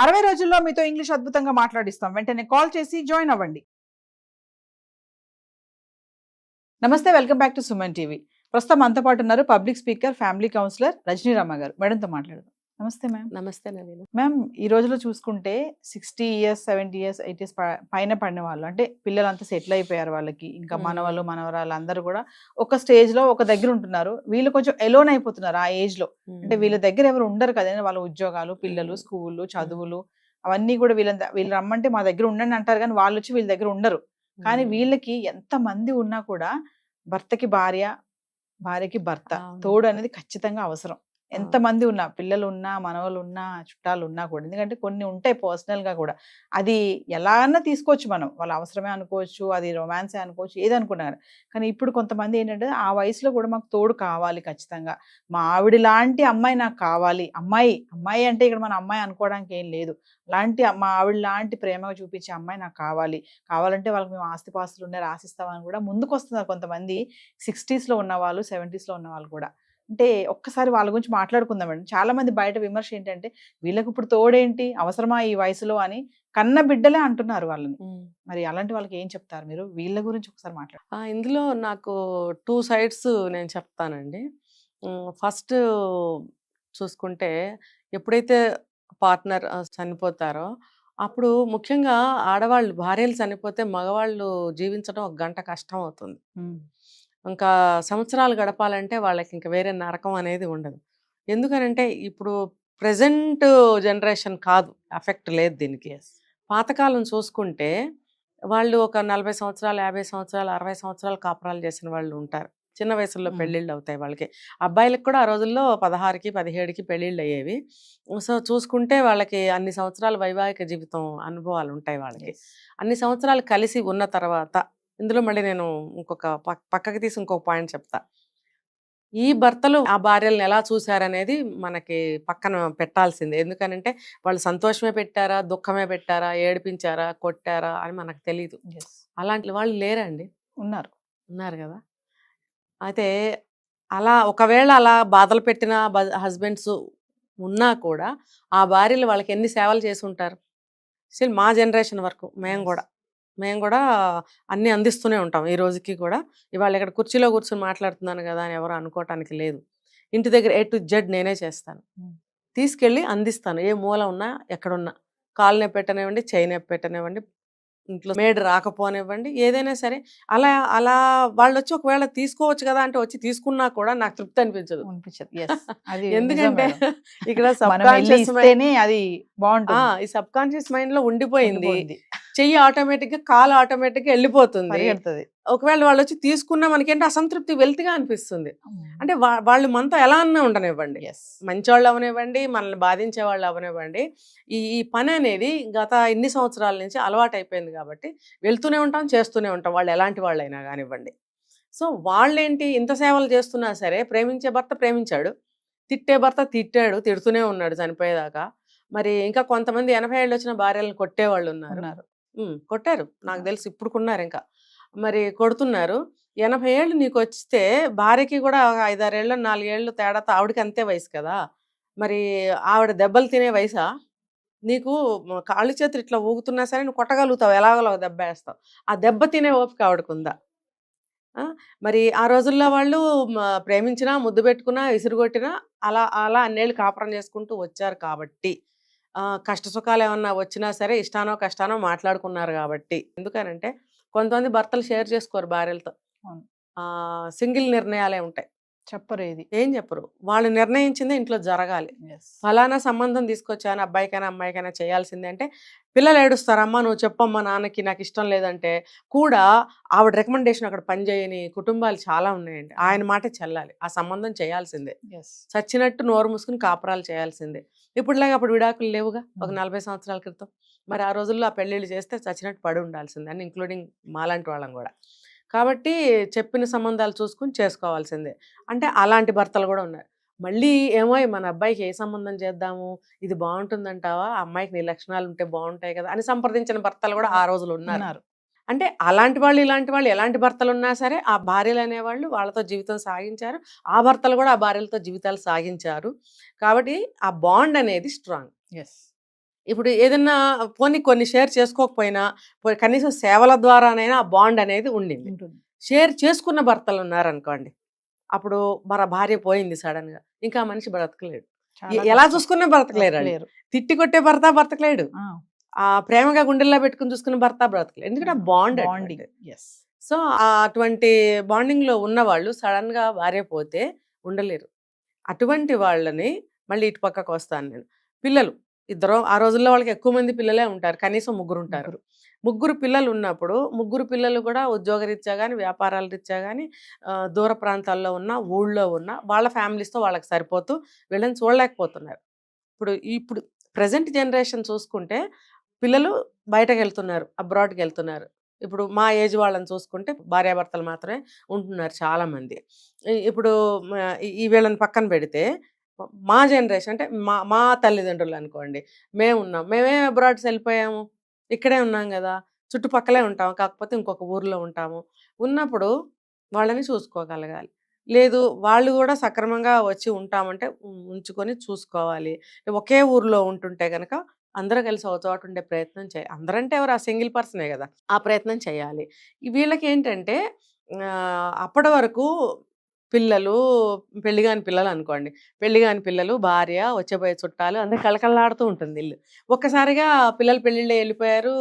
60 రోజుల్లో మీతో ఇంగ్లీష్ అద్భుతంగా మాట్లాడిస్తాం. వెంటనే కాల్ చేసి జాయిన్ అవ్వండి. నమస్తే, welcome back to Suman TV. ప్రస్తుతం మనతో పాటు ఉన్నారు పబ్లిక్ స్పీకర్, ఫ్యామిలీ కౌన్సిలర్ రజనీరామ గారు. మేడంతో మాట్లాడదాం. నమస్తే మ్యామ్. నమస్తే నవీన. మ్యామ్, ఈ రోజులో చూసుకుంటే 60 ఇయర్స్, 70 ఇయర్స్, 80 ఇయర్స్ పైన పడిన వాళ్ళు, అంటే పిల్లలంతా సెటిల్ అయిపోయారు వాళ్ళకి, ఇంకా మనవాళ్ళు మనవరాళ్ళు అందరూ కూడా ఒక స్టేజ్ లో ఒక దగ్గర ఉంటున్నారు. వీళ్ళు కొంచెం ఎలోన్ అయిపోతున్నారు ఆ ఏజ్ లో. అంటే వీళ్ళ దగ్గర ఎవరు ఉండరు కదండి, వాళ్ళ ఉద్యోగాలు, పిల్లలు, స్కూళ్ళు, చదువులు అవన్నీ కూడా వీళ్ళు రమ్మంటే మా దగ్గర ఉండండి అంటారు, కానీ వాళ్ళు వచ్చి వీళ్ళ దగ్గర ఉండరు. కానీ వీళ్ళకి ఎంత మంది ఉన్నా కూడా భర్తకి భార్య, భార్యకి భర్త తోడు అనేది ఖచ్చితంగా అవసరం. ఎంత మంది ఉన్నా, పిల్లలు ఉన్నా, మనవలు ఉన్నా, చుట్టాలు ఉన్నా కూడా. ఎందుకంటే కొన్ని ఉంటాయి పర్సనల్ గా కూడా, అది ఎలా అన్నా తీసుకోవచ్చు మనం, వాళ్ళ అవసరమే అనుకోవచ్చు, అది రొమాన్సే అనుకోవచ్చు, ఏదనుకున్నారు. కానీ ఇప్పుడు కొంతమంది ఏంటంటే ఆ వయసులో కూడా మాకు తోడు కావాలి ఖచ్చితంగా, మా ఆవిడ లాంటి అమ్మాయి నాకు కావాలి. అమ్మాయి అమ్మాయి అంటే ఇక్కడ మన అమ్మాయి అనుకోవడానికి ఏం లేదు, అలాంటి మా ఆవిడ లాంటి ప్రేమగా చూపించే అమ్మాయి నాకు కావాలి. కావాలంటే వాళ్ళకి మేము ఆస్తిపాస్తులు ఉన్నాయి రాసిస్తామని కూడా ముందుకు వస్తున్నారు కొంతమంది. 60s లో ఉన్న వాళ్ళు, 70s లో ఉన్న వాళ్ళు కూడా. అంటే ఒక్కసారి వాళ్ళ గురించి మాట్లాడుకుందామండి. చాలా మంది బయట విమర్శ ఏంటంటే, వీళ్ళకి ఇప్పుడు తోడేంటి, అవసరమా ఈ వయసులో అని కన్న బిడ్డలే అంటున్నారు వాళ్ళని. మరి అలాంటి వాళ్ళకి ఏం చెప్తారు మీరు? వీళ్ళ గురించి ఒకసారి మాట్లాడు. ఇందులో నాకు 2 సైడ్స్ నేను చెప్తానండి. ఫస్ట్ చూసుకుంటే, ఎప్పుడైతే పార్ట్నర్ చనిపోతారో అప్పుడు ముఖ్యంగా ఆడవాళ్ళు భార్యలు చనిపోతే మగవాళ్ళు జీవించడం ఒక గంట కష్టం అవుతుంది. ఇంకా సంవత్సరాలు గడపాలంటే వాళ్ళకి ఇంకా వేరే నరకం అనేది ఉండదు. ఎందుకనంటే ఇప్పుడు ప్రెజెంట్ జనరేషన్ కాదు, ఎఫెక్ట్ లేదు దీనికి. పాతకాలం చూసుకుంటే వాళ్ళు ఒక 40 సంవత్సరాలు, 50 సంవత్సరాలు, 60 సంవత్సరాలు కాపురాలు చేసిన వాళ్ళు ఉంటారు. చిన్న వయసులో పెళ్ళిళ్ళు అవుతాయి వాళ్ళకి. అబ్బాయిలకు కూడా ఆ రోజుల్లో 16కి 17కి పెళ్ళిళ్ళు అయ్యేవి. సో చూసుకుంటే వాళ్ళకి అన్ని సంవత్సరాల వైవాహిక జీవితం అనుభవాలు ఉంటాయి వాళ్ళకి. అన్ని సంవత్సరాలు కలిసి ఉన్న తర్వాత, ఇందులో మళ్ళీ నేను ఇంకొక పక్కకి తీసి ఇంకొక పాయింట్ చెప్తా. ఈ భర్తలు ఆ భార్యలను ఎలా చూశారనేది మనకి పక్కన పెట్టాల్సిందే. ఎందుకనంటే వాళ్ళు సంతోషమే పెట్టారా, దుఃఖమే పెట్టారా, ఏడిపించారా, కొట్టారా అని మనకు తెలీదు. అలాంటి వాళ్ళు లేరండి, ఉన్నారు కదా. అయితే అలా ఒకవేళ అలా బాధలు పెట్టిన హస్బెండ్స్ ఉన్నా కూడా ఆ భార్యలు వాళ్ళకి ఎన్ని సేవలు చేసి ఉంటారు. స్టిల్ మా జనరేషన్ వరకు మేము కూడా అన్నీ అందిస్తూనే ఉంటాం ఈ రోజుకి కూడా. ఇవాళ ఇక్కడ కుర్చీలో కూర్చొని మాట్లాడుతున్నాను కదా అని ఎవరు అనుకోవటానికి లేదు. ఇంటి దగ్గర A to Z నేనే చేస్తాను, తీసుకెళ్ళి అందిస్తాను. ఏ మూల ఉన్నా, ఎక్కడున్నా, కాలు నొప్పి పెట్టనివ్వండి, చేయి నొప్పి పెట్టనివ్వండి, ఇంట్లో మేడ్ రాకపోనివ్వండి, ఏదైనా సరే. అలా అలా వాళ్ళు వచ్చి ఒకవేళ తీసుకోవచ్చు కదా అంటే వచ్చి తీసుకున్నా కూడా నాకు తృప్తి అనిపించదు. ఎందుకంటే ఇక్కడ ఈ సబ్ కాన్షియస్ మైండ్ లో ఉండిపోయింది. చెయ్యి ఆటోమేటిక్ గా, కాలు ఆటోమేటిక్ గా వెళ్ళిపోతుంది. ఒకవేళ వాళ్ళు వచ్చి తీసుకున్నా మనకేంటి అసంతృప్తి, వెల్తిగా అనిపిస్తుంది. అంటే వాళ్ళు మనతో ఎలా అన్నా ఉండనివ్వండి, మంచివాళ్ళు అవనివ్వండి, మనల్ని బాధించే వాళ్ళు అవనివ్వండి, ఈ పని అనేది గత ఇన్ని సంవత్సరాల నుంచి అలవాటు అయిపోయింది కాబట్టి వెళ్తూనే ఉంటాం, చేస్తూనే ఉంటాం, వాళ్ళు ఎలాంటి వాళ్ళైనా కానివ్వండి. సో వాళ్ళేంటి ఇంత సేవలు చేస్తున్నా సరే, ప్రేమించే భర్త ప్రేమించాడు, తిట్టే భర్త తిట్టాడు, తిడుతూనే ఉన్నాడు చనిపోయేదాకా. మరి ఇంకా కొంతమంది 80 ఏళ్ళు వచ్చిన భార్యలను కొట్టేవాళ్ళు ఉన్నారు. కొట్టారు, నాకు తెలిసి ఇప్పుడుకున్నారు, ఇంకా మరి కొడుతున్నారు. 80 ఏళ్ళు నీకు వస్తే భార్యకి కూడా 5-6 ఏళ్ళు 4 ఏళ్ళు తేడాతో ఆవిడకి అంతే వయసు కదా. మరి ఆవిడ దెబ్బలు తినే వయసా? నీకు కాళ్ళు చేతులు ఇట్లా ఊగుతున్నా సరే నువ్వు కొట్టగలుగుతావు, ఎలాగోలా దెబ్బ వేస్తావు. ఆ దెబ్బ తినే ఓపిక ఆవిడకుందా? మరి ఆ రోజుల్లో వాళ్ళు ప్రేమించినా, ముద్దు పెట్టుకున్నా, విసురుగొట్టినా అలా అలా అన్నేళ్ళు కాపురం చేసుకుంటూ వచ్చారు కాబట్టి, కష్ట సుఖాలు ఏమన్నా వచ్చినా సరే ఇష్టానో కష్టానో మాట్లాడుకున్నారు కాబట్టి. ఎందుకనంటే కొంతమంది భర్తలు షేర్ చేసుకోరు భార్యలతో, సింగిల్ నిర్ణయాలే ఉంటాయి, ఏం చెప్పరు. వాళ్ళు నిర్ణయించిందే ఇంట్లో జరగాలి. ఫలానా సంబంధం తీసుకొచ్చాను, అబ్బాయికైనా అమ్మాయికైనా చేయాల్సిందే అంటే పిల్లలు ఏడుస్తారమ్మా, నువ్వు చెప్పమ్మా నాన్నకి, నాకు ఇష్టం లేదంటే కూడా ఆవిడ రికమెండేషన్ అక్కడ పనిచేయని కుటుంబాలు చాలా ఉన్నాయండి. ఆయన మాట చెల్లాలి, ఆ సంబంధం చేయాల్సిందే, చచ్చినట్టు నోరు మూసుకుని కాపురాలు చేయాల్సిందే. ఇప్పుడులాగా అప్పుడు విడాకులు లేవుగా, ఒక 40 సంవత్సరాల క్రితం. మరి ఆ రోజుల్లో ఆ పెళ్ళిళ్ళు చేస్తే చచ్చినట్టు పడి ఉండాల్సిందే, అని ఇంక్లూడింగ్ మాలాంటి వాళ్ళం కూడా. కాబట్టి చెప్పిన సంబంధాలు చూసుకుని చేసుకోవాల్సిందే. అంటే అలాంటి భర్తలు కూడా ఉన్నారు. మళ్ళీ ఏమో మన అబ్బాయికి ఏ సంబంధం చేద్దాము, ఇది బాగుంటుందంటావా, అమ్మాయికి నీ లక్షణాలు ఉంటే బాగుంటాయి కదా అని సంప్రదించిన భర్తలు కూడా ఆ రోజులు ఉన్నారు. అంటే అలాంటి వాళ్ళు, ఇలాంటి వాళ్ళు, ఎలాంటి భర్తలు ఉన్నా సరే ఆ భార్యలు అనేవాళ్ళు వాళ్ళతో జీవితం సాగించారు, ఆ భర్తలు కూడా ఆ భార్యలతో జీవితాలు సాగించారు. కాబట్టి ఆ బాండ్ అనేది స్ట్రాంగ్. ఇప్పుడు ఏదన్నా పోనీ కొన్ని షేర్ చేసుకోకపోయినా కనీసం సేవల ద్వారానైనా ఆ బాండ్ అనేది ఉండింది. ఉంటుంది. షేర్ చేసుకున్న భర్తలు ఉన్నారనుకోండి, అప్పుడు మన భార్య పోయింది సడన్ గా, ఇంకా ఆ మనిషి బ్రతకలేడు. చాలా ఎలా కష్టం. చూసుకున్నా బ్రతకలేరు వాళ్ళు. బ్రతకలేరు. తిట్టి కొట్టే భర్త బ్రతకలేడు, ఆ! ఆ ప్రేమగా గుండెల్లో పెట్టుకుని చూసుకున్న భర్త బ్రతకలేడు. ఎందుకంటే ఆ బాండ్ బాండింగ్. ఎస్. సో అటువంటి బాండింగ్ లో ఉన్న వాళ్ళు సడన్ గా భార్య పోతే ఉండలేరు. అటువంటి వాళ్ళని మళ్ళీ ఇటు పక్కకు వస్తాను నేను. పిల్లలు ఇద్దరు, ఆ రోజుల్లో వాళ్ళకి ఎక్కువ మంది పిల్లలే ఉంటారు, కనీసం ముగ్గురు ఉంటారు. ముగ్గురు పిల్లలు ఉన్నప్పుడు ముగ్గురు పిల్లలు కూడా ఉద్యోగరీత్యా కానీ వ్యాపారాల రీత్యా కానీ దూర ప్రాంతాల్లో ఉన్న ఊళ్ళో ఉన్న వాళ్ళ ఫ్యామిలీస్తో వాళ్ళకి సరిపోతూ వీళ్ళని చూడలేకపోతున్నారు. ఇప్పుడు ప్రజెంట్ జనరేషన్ చూసుకుంటే పిల్లలు బయటకు వెళ్తున్నారు, అబ్రాడ్కి వెళ్తున్నారు. ఇప్పుడు మా ఏజ్ వాళ్ళని చూసుకుంటే భార్యాభర్తలు మాత్రమే ఉంటున్నారు చాలామంది. ఇప్పుడు వీళ్ళని పక్కన పెడితే మా జనరేషన్ అంటే మా తల్లిదండ్రులు అనుకోండి, మేమే అబ్రాడ్స్ వెళ్ళిపోయాము, ఇక్కడే ఉన్నాం కదా, చుట్టుపక్కలే ఉంటాము, కాకపోతే ఇంకొక ఊర్లో ఉంటాము. ఉన్నప్పుడు వాళ్ళని చూసుకోగలగాలి. లేదు వాళ్ళు కూడా సక్రమంగా వచ్చి ఉంటామంటే ఉంచుకొని చూసుకోవాలి. ఒకే ఊర్లో ఉంటుంటే కనుక అందరూ కలిసి ఒక చోట ఉండే ప్రయత్నం చేయాలి. అందరంటే ఎవరు, ఆ సింగిల్ పర్సనే కదా, ఆ ప్రయత్నం చేయాలి. వీళ్ళకి ఏంటంటే అప్పటి వరకు పిల్లలు, పెళ్లి కాని పిల్లలు అనుకోండి, పెళ్లి కాని పిల్లలు, భార్య, వచ్చేపోయే చుట్టాలు, అందరు కళకళలాడుతూ ఉంటుంది ఇల్లు. ఒక్కసారిగా పిల్లలు పెళ్ళిళ్ళు వెళ్ళిపోయారు,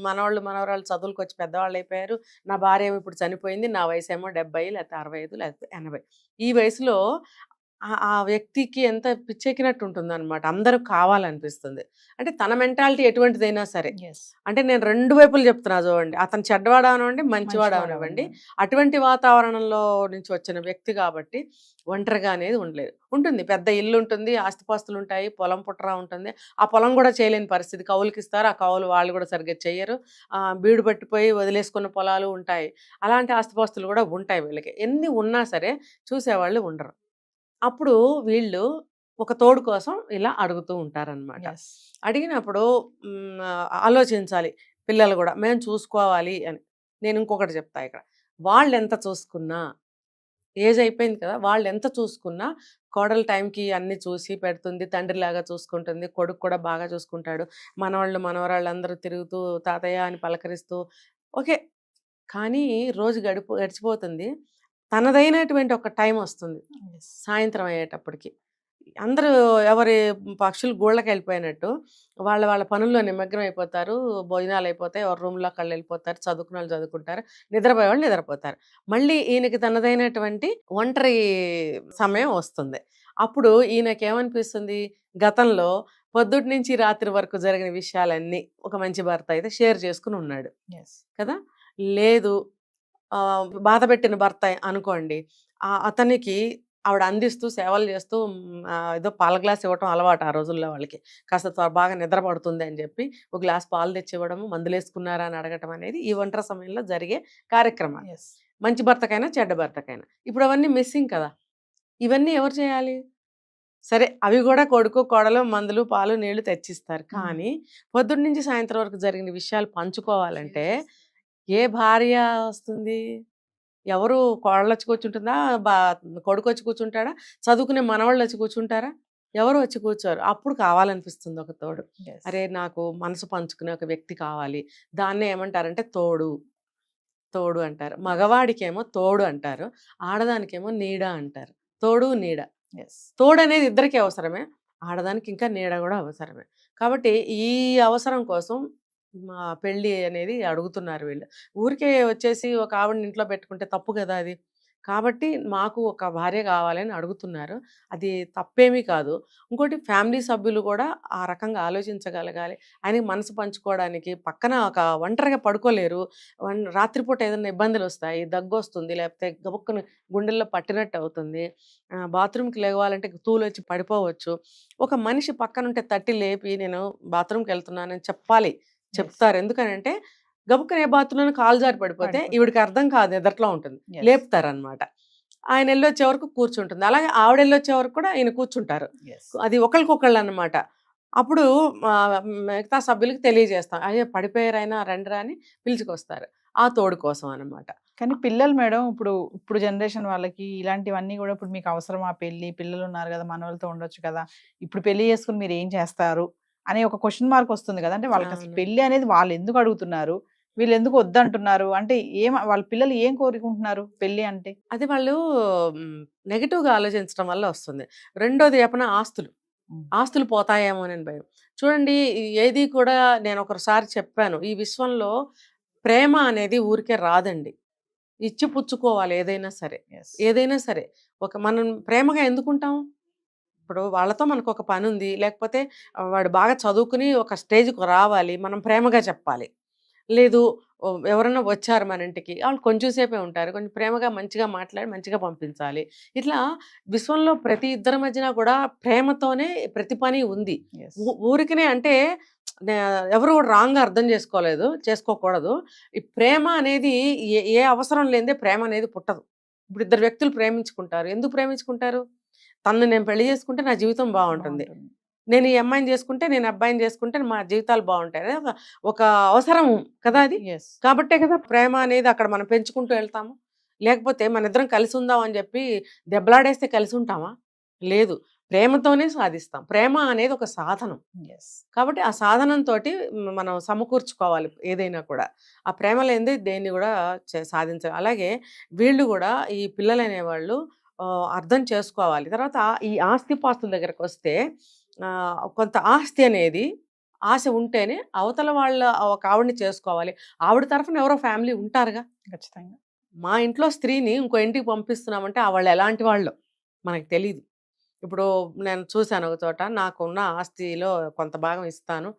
మనవాళ్ళు మనవరాళ్ళు చదువులకు వచ్చి పెద్దవాళ్ళు అయిపోయారు, నా భార్య ఏమో ఇప్పుడు చనిపోయింది, నా వయసు ఏమో 70 లేకపోతే 65 లేకపోతే 80. ఈ వయసులో ఆ వ్యక్తికి ఎంత పిచ్చెక్కినట్టు ఉంటుందన్నమాట. అందరూ కావాలనిపిస్తుంది. అంటే తన మెంటాలిటీ ఎటువంటిదైనా సరే, ఎస్. అంటే నేను రెండు వైపులు చెప్తున్నా చూడండి, అతను చెడ్డవాడు అవనివ్వండి, మంచివాడు అవనివ్వండి, అటువంటి వాతావరణంలో నుంచి వచ్చిన వ్యక్తి కాబట్టి ఒంటరిగా అనేది ఉండలేదు. ఉంటుంది, పెద్ద ఇల్లు ఉంటుంది, ఆస్తిపాస్తులు ఉంటాయి, పొలం పుట్రా ఉంటుంది, ఆ పొలం కూడా చేయలేని పరిస్థితి, కౌలుకి ఇస్తారు, ఆ కౌలు వాళ్ళు కూడా సరిగ్గా చెయ్యరు, బీడు పట్టిపోయి వదిలేసుకున్న పొలాలు ఉంటాయి, అలాంటి ఆస్తిపాస్తులు కూడా ఉంటాయి వీళ్ళకి. ఎన్ని ఉన్నా సరే చూసేవాళ్ళు ఉండరు. అప్పుడు వీళ్ళు ఒక తోడు కోసం ఇలా అడుగుతూ ఉంటారనమాట. ఎస్. అడిగినప్పుడు ఆలోచించాలి పిల్లలు కూడా, మేము చూసుకోవాలి అని. నేను ఇంకొకటి చెప్తా ఇక్కడ, వాళ్ళు ఎంత చూసుకున్నా, ఏజ్ అయిపోయింది కదా, వాళ్ళు ఎంత చూసుకున్నా కోడలు టైంకి అన్ని చూసి పెడుతుంది, తండ్రిలాగా చూసుకుంటుంది, కొడుకు కూడా బాగా చూసుకుంటాడు, మనవాళ్ళు మనవరాళ్ళు అందరూ తిరుగుతూ తాతయ్య అని పలకరిస్తూ ఓకే. కానీ రోజు గడిచిపోతుంది, తనదైనటువంటి ఒక టైం వస్తుంది ఎస్. సాయంత్రం అయ్యేటప్పటికి. అందరూ ఎవరి పక్షులు గూళ్ళకి వెళ్ళిపోయినట్టు వాళ్ళ వాళ్ళ పనుల్లో నిమగ్నం అయిపోతారు, భోజనాలు అయిపోతాయి, ఎవరి రూమ్లోకి వాళ్ళు వెళ్ళిపోతారు, చదువుకున్న వాళ్ళు చదువుకుంటారు, నిద్రపోయే వాళ్ళు నిద్రపోతారు. మళ్ళీ ఈయనకి తనదైనటువంటి ఒంటరి సమయం వస్తుంది. అప్పుడు ఈయనకేమనిపిస్తుంది, గతంలో పొద్దుటి నుంచి రాత్రి వరకు జరిగిన విషయాలన్నీ ఒక మంచి భర్త అయితే షేర్ చేసుకుని ఉన్నాడు ఎస్. కదా. లేదు, బాధ పెట్టిన భర్త అనుకోండి, అతనికి ఆవిడ అందిస్తూ సేవలు చేస్తూ ఏదో పాల గ్లాస్ ఇవ్వటం అలవాటు ఆ రోజుల్లో వాళ్ళకి, కాస్త బాగా నిద్ర పడుతుంది అని చెప్పి ఒక గ్లాస్ పాలు తెచ్చి ఇవ్వడము, మందులు వేసుకున్నారా అని అడగటం అనేది ఈ ఒంటరి సమయంలో జరిగే కార్యక్రమాలు, ఎస్. మంచి భర్తకైనా చెడ్డ భర్తకైనా. ఇప్పుడు అవన్నీ మిస్సింగ్ కదా, ఇవన్నీ ఎవరు చేయాలి? సరే, అవి కూడా కొడుకు కోడలు మందులు పాలు నీళ్లు తెచ్చిస్తారు, కానీ పొద్దున్న నుంచి సాయంత్రం వరకు జరిగిన విషయాలు పంచుకోవాలంటే ఏ భార్య వస్తుంది? ఎవరు? కోడలు వచ్చి కూర్చుంటుందా, కొడుకు వచ్చి కూర్చుంటాడా, చదువుకునే మనవాళ్ళు వచ్చి కూర్చుంటారా? ఎవరు వచ్చి కూర్చోరు. అప్పుడు కావాలనిపిస్తుంది ఒక తోడు. ఎస్. అరే, నాకు మనసు పంచుకునే ఒక వ్యక్తి కావాలి. దాన్నే ఏమంటారంటే తోడు అంటారు. మగవాడికేమో తోడు అంటారు, ఆడదానికేమో నీడ అంటారు. తోడు నీడ. ఎస్. తోడు అనేది ఇద్దరికి అవసరమే, ఆడదానికి ఇంకా నీడ కూడా అవసరమే. కాబట్టి ఈ అవసరం కోసం పెళ్ళి అనేది అడుగుతున్నారు వీళ్ళు. ఊరికే వచ్చేసి ఒక ఆవిడని ఇంట్లో పెట్టుకుంటే తప్పు కదా అది. కాబట్టి మాకు ఒక భార్య కావాలని అడుగుతున్నారు, అది తప్పేమీ కాదు. ఇంకోటి, ఫ్యామిలీ సభ్యులు కూడా ఆ రకంగా ఆలోచించగలగాలి. ఆయనకి మనసు పంచుకోవడానికి పక్కన ఒక ఒంటరిగా పడుకోలేరు, రాత్రిపూట ఏదైనా ఇబ్బందులు వస్తాయి, దగ్గు వస్తుంది, లేకపోతే గబుక్కుని గుండెల్లో పట్టినట్టు అవుతుంది, బాత్రూమ్కి లేవాలంటే తూలు వచ్చి పడిపోవచ్చు. ఒక మనిషి పక్కనుంటే తట్టి లేపి నేను బాత్రూమ్కి వెళ్తున్నానని చెప్పాలి, చెప్తారు. ఎందుకనంటే గబుక్కనే బాత్రూంలో కాలు జారి పడిపోతే ఈవిడికి అర్థం కాదు, ఎదట్లో ఉంటుంది, లేపుతారనమాట. ఆయన వెళ్ళొచ్చే వరకు కూర్చుంటుంది, అలాగే ఆవిడ వెళ్ళొచ్చే వరకు కూడా ఆయన కూర్చుంటారు. అది ఒకరికొకళ్ళు అనమాట. అప్పుడు మిగతా సభ్యులకి తెలియజేస్తాం, అయ్యే పడిపోయారు ఆయన రండిరా అని పిలుచుకొస్తారు, ఆ తోడు కోసం అనమాట. కానీ పిల్లలు మేడం, ఇప్పుడు జనరేషన్ వాళ్ళకి ఇలాంటివన్నీ కూడా, ఇప్పుడు మీకు అవసరం ఆ పెళ్లి, పిల్లలు ఉన్నారు కదా, మనవాళ్ళతో ఉండొచ్చు కదా, ఇప్పుడు పెళ్లి చేసుకుని మీరు ఏం చేస్తారు అనే ఒక క్వశ్చన్ మార్క్ వస్తుంది కదా. అంటే వాళ్ళకి అసలు అవును. పెళ్లి అనేది వాళ్ళు ఎందుకు అడుగుతున్నారు, వీళ్ళు ఎందుకు వద్దంటున్నారు, అంటే వాళ్ళ పిల్లలు ఏం కోరుకుంటున్నారు పెళ్లి అంటే? అది వాళ్ళు నెగెటివ్‌గా ఆలోచించడం వల్ల వస్తుంది. రెండోది చెప్పనా ఆస్తులు. ఉమ్, ఆస్తులు పోతాయేమోనని భయం. చూడండి ఏది కూడా నేను ఒకసారి చెప్పాను. ఈ విశ్వంలో ప్రేమ అనేది ఊరికే రాదండి. ఇచ్చి పుచ్చుకోవాలి ఏదైనా సరే. yes, ఏదైనా సరే. మనం ప్రేమగా ఎందుకుంటాం? ఇప్పుడు వాళ్ళతో మనకొక పనుంది. లేకపోతే వాడు బాగా చదువుకుని ఒక స్టేజ్‌కి రావాలి. మనం ప్రేమగా చెప్పాలి. లేదు ఎవరన్నా వచ్చారు మన ఇంటికి. వాళ్ళు కొంచెం సేపే ఉంటారు. కొంచెం ప్రేమగా మంచిగా మాట్లాడి మంచిగా పంపించాలి. ఇట్లా విశ్వంలో ప్రతి ఇద్దరి మధ్యన కూడా ప్రేమతోనే ప్రతి పని ఉంది. yes, ఊరికనే అంటే నే ఎవరు కూడా రాంగ్‌గా అర్థం చేసుకోకూడదు. ఈ ప్రేమ అనేది ఏ అవసరం లేనిదే ప్రేమ అనేది పుట్టదు. ఇప్పుడు ఇద్దరు వ్యక్తులు ప్రేమించుకుంటారు. ఎందుకు ప్రేమించుకుంటారు? తనని నేను పెళ్లి చేసుకుంటే నా జీవితం బావుంటుంది. బాగుంటుంది. నేను ఈ అమ్మాయిని చేసుకుంటే, నేను అబ్బాయిని చేసుకుంటే మా జీవితాలు బావుంటాయి. అనేది ఒక అవసరం కదా అది. ఎస్, కాబట్టే కదా ప్రేమ అనేది అక్కడ మనం పెంచుకుంటూ వెళ్తాము. లేకపోతే మనిద్దరం కలిసి ఉందాం అని చెప్పి దెబ్బలాడేస్తే కలిసి ఉంటామా? లేదు. ప్రేమతోనే సాధిస్తాం. ప్రేమ అనేది ఒక సాధనం. ఎస్, కాబట్టి ఆ సాధనంతోటి మనం సమకూర్చుకోవాలి ఏదైనా కూడా. ఆ ప్రేమ లేనిదే దేన్ని కూడా సాధించలేం. అలాగే వీళ్ళు కూడా ఈ పిల్లలనేవాళ్ళు అర్థం చేసుకోవాలి. తర్వాత ఈ ఆస్తిపాస్తుల దగ్గరకొస్తే కొంత ఆస్తి అనేది ఆశ ఉంటేనే అవతల వాళ్ళ ఒక ఆవిడని చేసుకోవాలి. ఆవిడ తరఫున ఎవరో ఫ్యామిలీ ఉంటారుగా. ఖచ్చితంగా. మా ఇంట్లో స్త్రీని ఇంకో ఇంటికి పంపిస్తున్నామంటే వాళ్ళు ఎలాంటి వాళ్ళో మనకు తెలీదు. ఇప్పుడు నేను చూసాను ఒక చోట, నాకున్న ఆస్తిలో కొంత భాగం ఇస్తాను,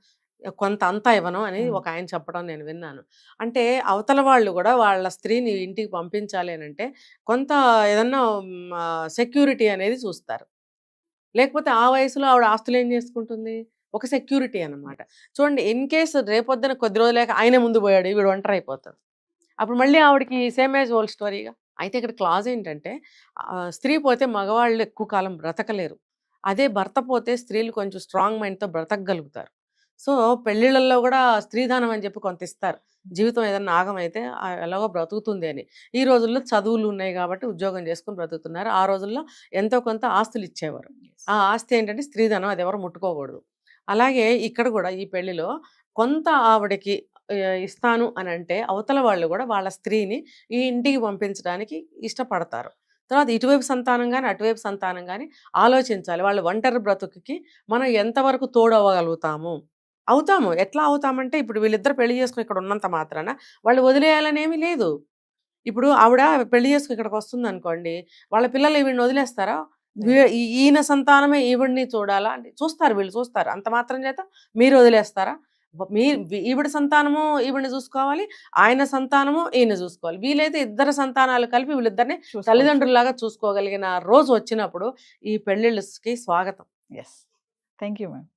కొంత అంతా ఇవ్వను అని ఉమ్, ఒక ఆయన చెప్పడం నేను విన్నాను. అంటే అవతల వాళ్ళు కూడా వాళ్ళ స్త్రీని ఇంటికి పంపించాలి అని అంటే కొంత ఏదన్నా సెక్యూరిటీ అనేది చూస్తారు. లేకపోతే ఆ వయసులో ఆవిడ ఆస్తులు ఏం చేసుకుంటుంది? ఒక సెక్యూరిటీ అన్నమాట. చూడండి ఇన్ కేస్ రేపొద్దున కొద్ది రోజులేక ఆయనే ముందు పోయాడు, ఈవిడ ఒంటరైపోతది. అప్పుడు మళ్ళీ ఆవిడకి సేమ్ యాజ్ ఓల్డ్ స్టోరీగా. అయితే ఇక్కడ క్లాజ్ ఏంటంటే స్త్రీ పోతే మగవాళ్ళు ఎక్కువ కాలం బ్రతకలేరు. అదే భర్త పోతే స్త్రీలు కొంచెం స్ట్రాంగ్ మైండ్‌తో బ్రతకగలుగుతారు. సో, పెళ్ళిళ్ళల్లో గూడా స్త్రీధనం అని చెప్పి కొంత ఇస్తారు. జీవితం ఏదన్నా ఆగమైతే ఎలాగో బ్రతుకుతుంది అని. ఈ రోజుల్లో చదువులు ఉన్నాయి గాబట్టి ఉద్యోగం చేసుకొని బ్రతుకుతున్నారు. ఆ రోజుల్లో ఎంతో కొంత ఆస్తులు ఇచ్చేవారు. yes, ఆ ఆస్తి ఏంటంటే స్త్రీధనం, అదెవరు ముట్టుకోకూడదు. అలాగే ఇక్కడ గూడా ఈ పెళ్లిలో కొంత ఆవిడకి ఇస్తాను అనంటే అవతల వాళ్ళు గూడా వాళ్ళ స్త్రీని ఈ ఇంటికి పంపించడానికి ఇష్టపడతారు. తర్వాత ఇటువైపు సంతానం గాని, అటువైపు సంతానం గాని ఆలోచించాలి. వాళ్ళు ఒంటరి బ్రతుకుకి మనం ఎంతవరకు తోడవ్వగలుగుతాము? అవుతాము. ఎట్లా అవుతామంటే ఇప్పుడు వీళ్ళిద్దరు పెళ్లి చేసుకొని ఇక్కడ ఉన్నంత మాత్రాన వాళ్ళు వదిలేయాలనేమి లేదు. ఇప్పుడు ఆవిడ పెళ్లి చేసుకొని ఇక్కడికొస్తుందనుకోండి, వాళ్ళ పిల్లలు ఈవిడని వదిలేస్తారా? ఈయన సంతానమే ఈవిడ్ని చూడాలా? అంటే చూస్తారు, వీళ్ళు చూస్తారు. అంత మాత్రం చేత మీరు వదిలేస్తారా? మీ ఈవిడ సంతానము ఈవిడ్ని చూసుకోవాలి. ఆయన సంతానము ఈయన చూసుకోవాలి. వీలైతే ఇద్దరు సంతానాలు కలిపి వీళ్ళిద్దరిని చూసుకోవచ్చు. తల్లిదండ్రుల్లాగా చూసుకోగలిగిన రోజు వచ్చినప్పుడు ఈ పెళ్ళిళ్ళకి స్వాగతం. Yes, thank you ma'am.